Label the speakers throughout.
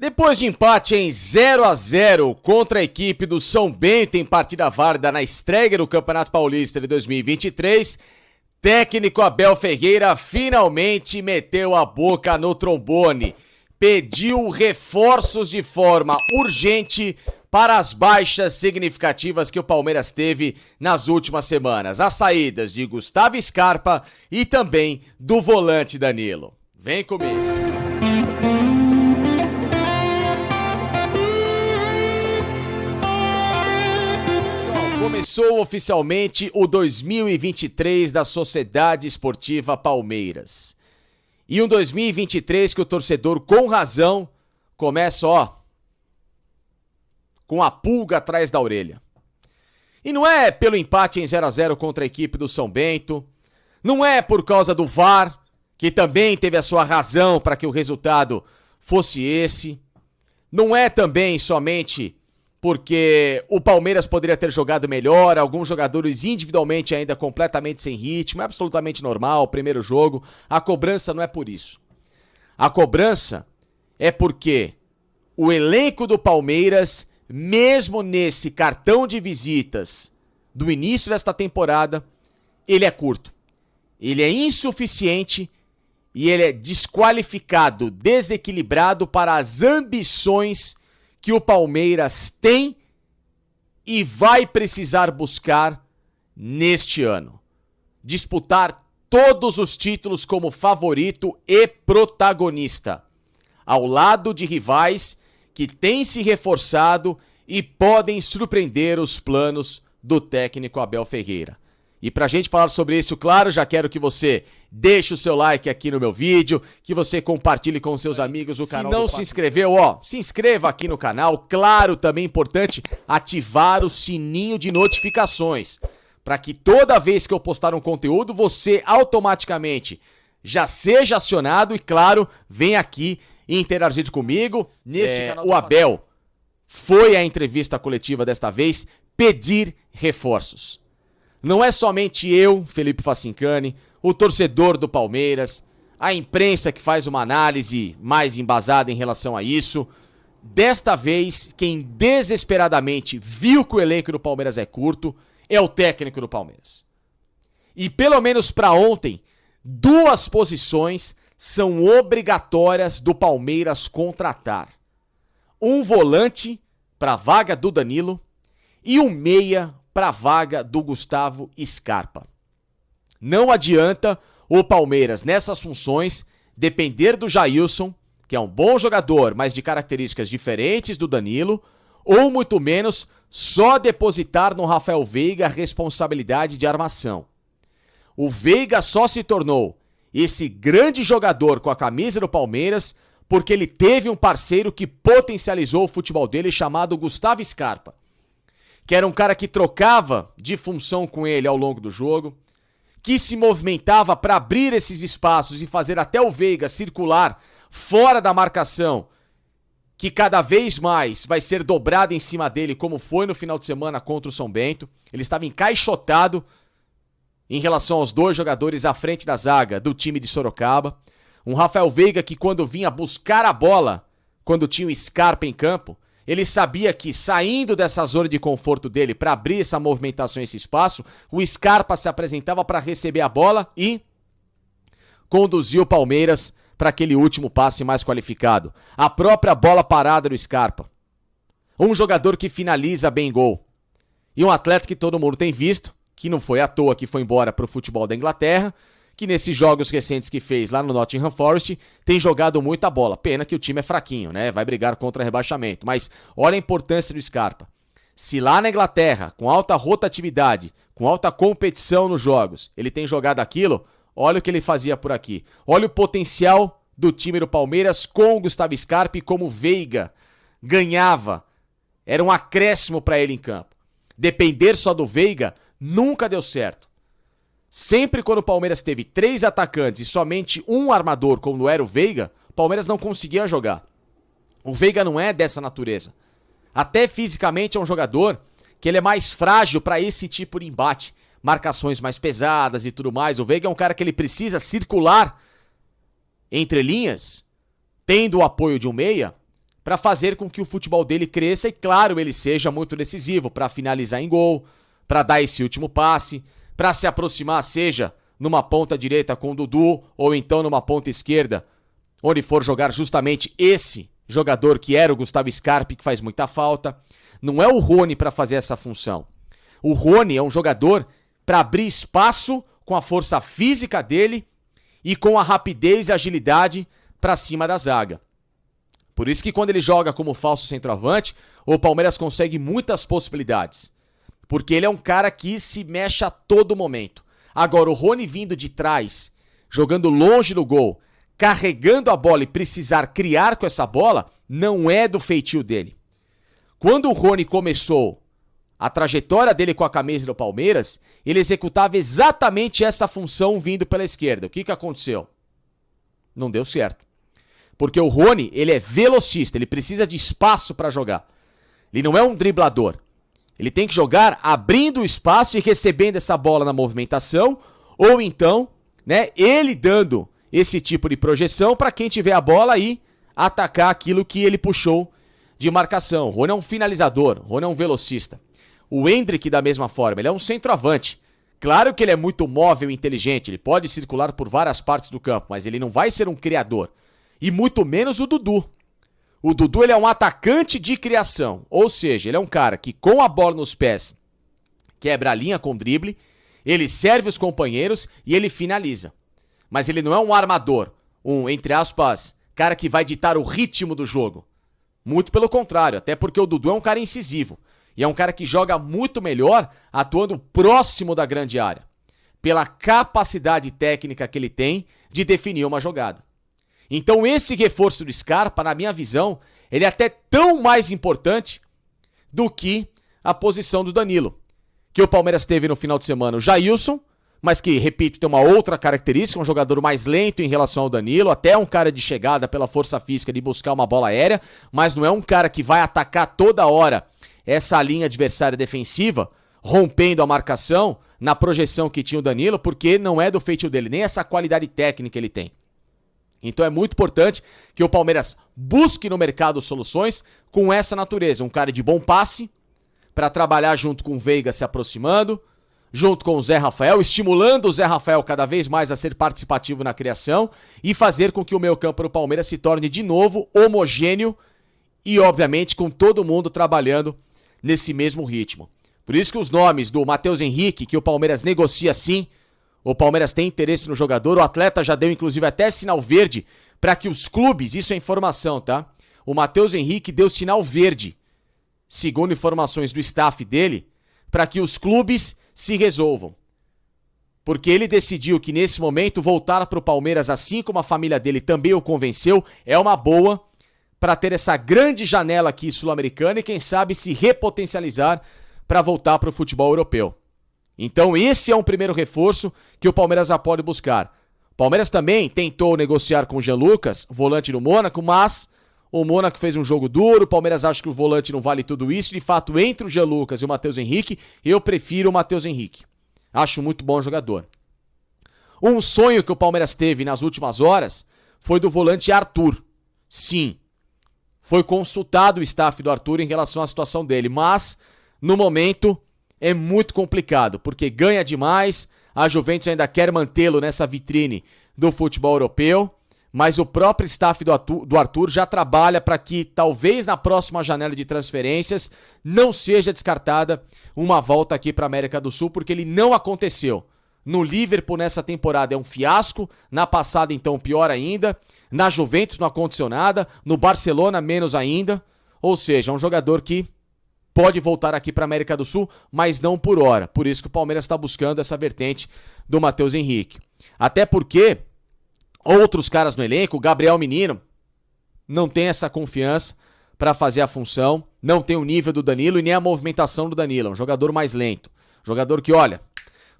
Speaker 1: Depois de empate em 0-0 contra a equipe do São Bento em partida válida na estreia do Campeonato Paulista de 2023, técnico Abel Ferreira finalmente meteu a boca no trombone. Pediu reforços de forma urgente para as baixas significativas que o Palmeiras teve nas últimas semanas. As saídas de Gustavo Scarpa e também do volante Danilo. Vem comigo. Começou oficialmente o 2023 da Sociedade Esportiva Palmeiras. E um 2023 que o torcedor, com razão, começa, com a pulga atrás da orelha. E não é pelo empate em 0-0 contra a equipe do São Bento, não é por causa do VAR, que também teve a sua razão para que o resultado fosse esse, não é também somente porque o Palmeiras poderia ter jogado melhor, alguns jogadores individualmente ainda completamente sem ritmo, é absolutamente normal, primeiro jogo. A cobrança não é por isso. A cobrança é porque o elenco do Palmeiras, mesmo nesse cartão de visitas do início desta temporada, ele é curto. Ele é insuficiente e ele é desqualificado, desequilibrado para as ambições que o Palmeiras tem e vai precisar buscar neste ano. Disputar todos os títulos como favorito e protagonista, ao lado de rivais que têm se reforçado e podem surpreender os planos do técnico Abel Ferreira. E pra gente falar sobre isso, claro, já quero que você deixe o seu like aqui no meu vídeo, que você compartilhe com seus amigos o canal. Se não se inscreveu, se inscreva aqui no canal. Claro, também é importante ativar o sininho de notificações, para que toda vez que eu postar um conteúdo, você automaticamente já seja acionado e, claro, vem aqui e interagir comigo. Neste canal o Abel foi à entrevista coletiva desta vez pedir reforços. Não é somente eu, Felipe Facincani, o torcedor do Palmeiras, a imprensa que faz uma análise mais embasada em relação a isso. Desta vez, quem desesperadamente viu que o elenco do Palmeiras é curto é o técnico do Palmeiras. E pelo menos para ontem, 2 posições são obrigatórias do Palmeiras contratar. Um volante para a vaga do Danilo e um meia para a vaga do Gustavo Scarpa. Não adianta o Palmeiras, nessas funções, depender do Jailson, que é um bom jogador, mas de características diferentes do Danilo, ou muito menos só depositar no Rafael Veiga a responsabilidade de armação. O Veiga só se tornou esse grande jogador com a camisa do Palmeiras porque ele teve um parceiro que potencializou o futebol dele chamado Gustavo Scarpa, que era um cara que trocava de função com ele ao longo do jogo, que se movimentava para abrir esses espaços e fazer até o Veiga circular fora da marcação, que cada vez mais vai ser dobrada em cima dele, como foi no final de semana contra o São Bento. Ele estava encaixotado em relação aos 2 jogadores à frente da zaga do time de Sorocaba. Um Rafael Veiga que, quando vinha buscar a bola, quando tinha o Scarpa em campo, ele sabia que, saindo dessa zona de conforto dele para abrir essa movimentação, esse espaço, o Scarpa se apresentava para receber a bola e conduzir o Palmeiras para aquele último passe mais qualificado. A própria bola parada do Scarpa. Um jogador que finaliza bem gol. E um atleta que todo mundo tem visto, que não foi à toa que foi embora para o futebol da Inglaterra, que nesses jogos recentes que fez lá no Nottingham Forest, tem jogado muita bola. Pena que o time é fraquinho, né? Vai brigar contra rebaixamento. Mas olha a importância do Scarpa. Se lá na Inglaterra, com alta rotatividade, com alta competição nos jogos, ele tem jogado aquilo, olha o que ele fazia por aqui. Olha o potencial do time do Palmeiras com o Gustavo Scarpa e como o Veiga ganhava. Era um acréscimo para ele em campo. Depender só do Veiga nunca deu certo. Sempre quando o Palmeiras teve 3 atacantes e somente um armador, como era o Veiga, o Palmeiras não conseguia jogar. O Veiga não é dessa natureza. Até fisicamente é um jogador que ele é mais frágil para esse tipo de embate. Marcações mais pesadas e tudo mais. O Veiga é um cara que ele precisa circular entre linhas, tendo o apoio de um meia, para fazer com que o futebol dele cresça e, claro, ele seja muito decisivo para finalizar em gol, para dar esse último passe, para se aproximar, seja numa ponta direita com o Dudu ou então numa ponta esquerda, onde for jogar justamente esse jogador que era o Gustavo Scarpa, que faz muita falta. Não é o Rony para fazer essa função. O Rony é um jogador para abrir espaço com a força física dele e com a rapidez e agilidade para cima da zaga. Por isso que quando ele joga como falso centroavante, o Palmeiras consegue muitas possibilidades. Porque ele é um cara que se mexe a todo momento. Agora, o Rony vindo de trás, jogando longe do gol, carregando a bola e precisar criar com essa bola, não é do feitio dele. Quando o Rony começou a trajetória dele com a camisa do Palmeiras, ele executava exatamente essa função vindo pela esquerda. O que aconteceu? Não deu certo. Porque o Rony, ele é velocista, ele precisa de espaço para jogar. Ele não é um driblador. Ele tem que jogar abrindo o espaço e recebendo essa bola na movimentação, ou então, né, ele dando esse tipo de projeção para quem tiver a bola aí atacar aquilo que ele puxou de marcação. O Rony é um finalizador, o Rony é um velocista. O Endrick, da mesma forma, ele é um centroavante. Claro que ele é muito móvel e inteligente, ele pode circular por várias partes do campo, mas ele não vai ser um criador. E muito menos o Dudu. O Dudu, ele é um atacante de criação, ou seja, ele é um cara que com a bola nos pés quebra a linha com drible, ele serve os companheiros e ele finaliza. Mas ele não é um armador, um, entre aspas, cara que vai ditar o ritmo do jogo. Muito pelo contrário, até porque o Dudu é um cara incisivo. E é um cara que joga muito melhor atuando próximo da grande área. Pela capacidade técnica que ele tem de definir uma jogada. Então esse reforço do Scarpa, na minha visão, ele é até tão mais importante do que a posição do Danilo. Que o Palmeiras teve no final de semana o Jailson, mas que, repito, tem uma outra característica, um jogador mais lento em relação ao Danilo, até um cara de chegada pela força física de buscar uma bola aérea, mas não é um cara que vai atacar toda hora essa linha adversária defensiva, rompendo a marcação na projeção que tinha o Danilo, porque não é do feitio dele, nem essa qualidade técnica ele tem. Então é muito importante que o Palmeiras busque no mercado soluções com essa natureza. Um cara de bom passe, para trabalhar junto com o Veiga se aproximando, junto com o Zé Rafael, estimulando o Zé Rafael cada vez mais a ser participativo na criação e fazer com que o meio-campo do Palmeiras se torne de novo homogêneo e, obviamente, com todo mundo trabalhando nesse mesmo ritmo. Por isso que os nomes do Matheus Henrique, que o Palmeiras negocia sim, o Palmeiras tem interesse no jogador, o atleta já deu inclusive até sinal verde para que os clubes, isso é informação, tá? O Matheus Henrique deu sinal verde, segundo informações do staff dele, para que os clubes se resolvam. Porque ele decidiu que nesse momento voltar para o Palmeiras, assim como a família dele também o convenceu, é uma boa para ter essa grande janela aqui sul-americana e quem sabe se repotencializar para voltar para o futebol europeu. Então esse é um primeiro reforço que o Palmeiras já pode buscar. O Palmeiras também tentou negociar com o Jean Lucas, volante do Mônaco, mas o Mônaco fez um jogo duro, o Palmeiras acha que o volante não vale tudo isso. De fato, entre o Jean Lucas e o Matheus Henrique, eu prefiro o Matheus Henrique. Acho muito bom jogador. Um sonho que o Palmeiras teve nas últimas horas foi do volante Arthur. Sim, foi consultado o staff do Arthur em relação à situação dele, mas no momento é muito complicado, porque ganha demais, a Juventus ainda quer mantê-lo nessa vitrine do futebol europeu, mas o próprio staff do Arthur já trabalha para que talvez na próxima janela de transferências não seja descartada uma volta aqui para a América do Sul, porque ele não aconteceu. No Liverpool nessa temporada é um fiasco, na passada então pior ainda, na Juventus não aconteceu nada, no Barcelona menos ainda, ou seja, é um jogador que pode voltar aqui para a América do Sul, mas não por hora. Por isso que o Palmeiras está buscando essa vertente do Matheus Henrique. Até porque outros caras no elenco, o Gabriel Menino, não tem essa confiança para fazer a função, não tem o nível do Danilo e nem a movimentação do Danilo. É um jogador mais lento. Jogador que, olha,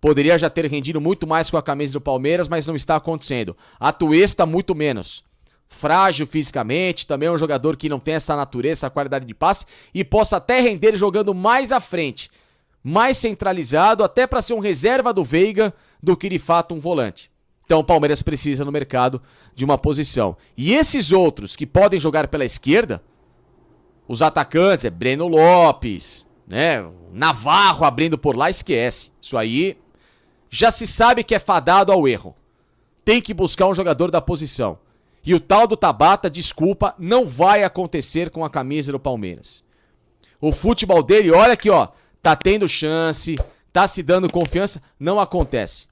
Speaker 1: poderia já ter rendido muito mais com a camisa do Palmeiras, mas não está acontecendo. Atuesta muito menos. Frágil fisicamente, também é um jogador que não tem essa natureza, essa qualidade de passe e possa até render jogando mais à frente, mais centralizado, até para ser um reserva do Veiga do que de fato um volante. Então o Palmeiras precisa no mercado de uma posição. E esses outros que podem jogar pela esquerda, Os atacantes, Breno Lopes, né? Navarro abrindo por lá, esquece. Isso aí já se sabe que é fadado ao erro. Tem que buscar um jogador da posição. E o tal do Tabata, desculpa, não vai acontecer com a camisa do Palmeiras. O futebol dele, olha aqui, ó, tá tendo chance, tá se dando confiança, não acontece.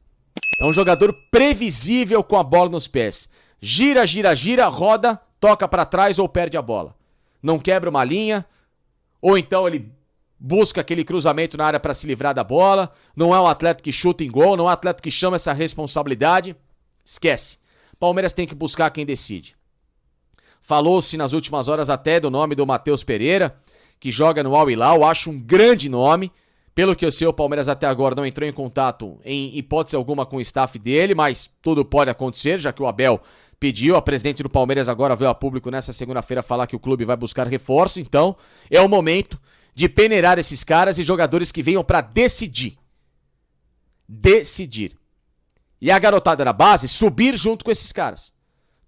Speaker 1: É um jogador previsível com a bola nos pés. Gira, gira, gira, roda, toca pra trás ou perde a bola. Não quebra uma linha, ou então ele busca aquele cruzamento na área pra se livrar da bola. Não é um atleta que chuta em gol, não é um atleta que chama essa responsabilidade. Esquece. Palmeiras tem que buscar quem decide. Falou-se nas últimas horas até do nome do Matheus Pereira, que joga no Al Hilal, acho um grande nome. Pelo que eu sei, o Palmeiras até agora não entrou em contato em hipótese alguma com o staff dele, mas tudo pode acontecer, já que o Abel pediu. A presidente do Palmeiras agora veio a público nessa segunda-feira falar que o clube vai buscar reforço, então é o momento de peneirar esses caras e jogadores que venham pra decidir. Decidir. E a garotada da base subir junto com esses caras.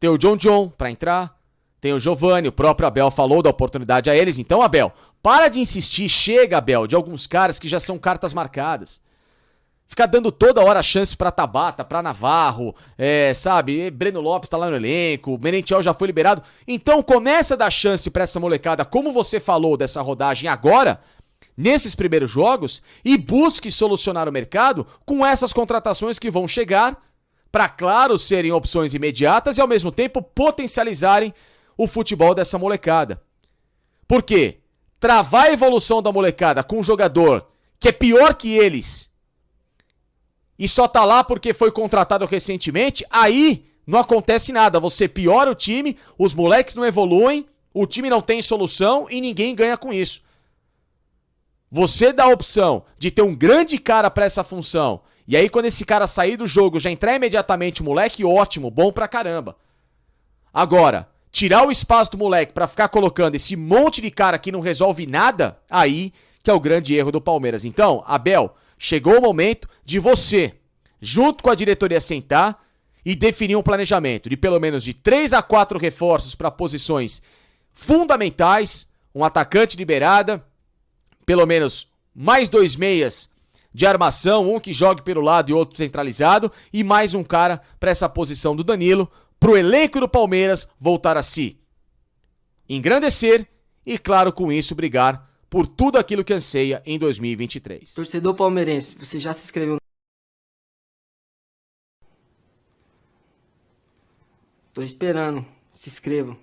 Speaker 1: Tem o John pra entrar, tem o Giovani, o próprio Abel falou da oportunidade a eles. Então, Abel, para de insistir, chega, Abel, de alguns caras que já são cartas marcadas. Ficar dando toda hora chance pra Tabata, pra Navarro, sabe, Breno Lopes tá lá no elenco, o Merentiel já foi liberado. Então começa a dar chance pra essa molecada, como você falou dessa rodagem agora, nesses primeiros jogos, e busque solucionar o mercado com essas contratações que vão chegar para, claro, serem opções imediatas e ao mesmo tempo potencializarem o futebol dessa molecada. Por quê? Travar a evolução da molecada com um jogador que é pior que eles e só tá lá porque foi contratado recentemente, aí não acontece nada. Você piora o time, os moleques não evoluem, o time não tem solução e ninguém ganha com isso. Você dá a opção de ter um grande cara pra essa função, e aí quando esse cara sair do jogo, já entrar imediatamente o moleque, ótimo, bom pra caramba. Agora, tirar o espaço do moleque pra ficar colocando esse monte de cara que não resolve nada, aí que é o grande erro do Palmeiras. Então, Abel, chegou o momento de você, junto com a diretoria, sentar e definir um planejamento de pelo menos de 3 a 4 reforços para posições fundamentais, um atacante de beirada, pelo menos mais 2 meias de armação, um que jogue pelo lado e outro centralizado, e mais um cara para essa posição do Danilo, pro elenco do Palmeiras voltar a se engrandecer e, claro, com isso brigar por tudo aquilo que anseia em 2023.
Speaker 2: Torcedor palmeirense, você já se inscreveu? Tô esperando. Se inscreva.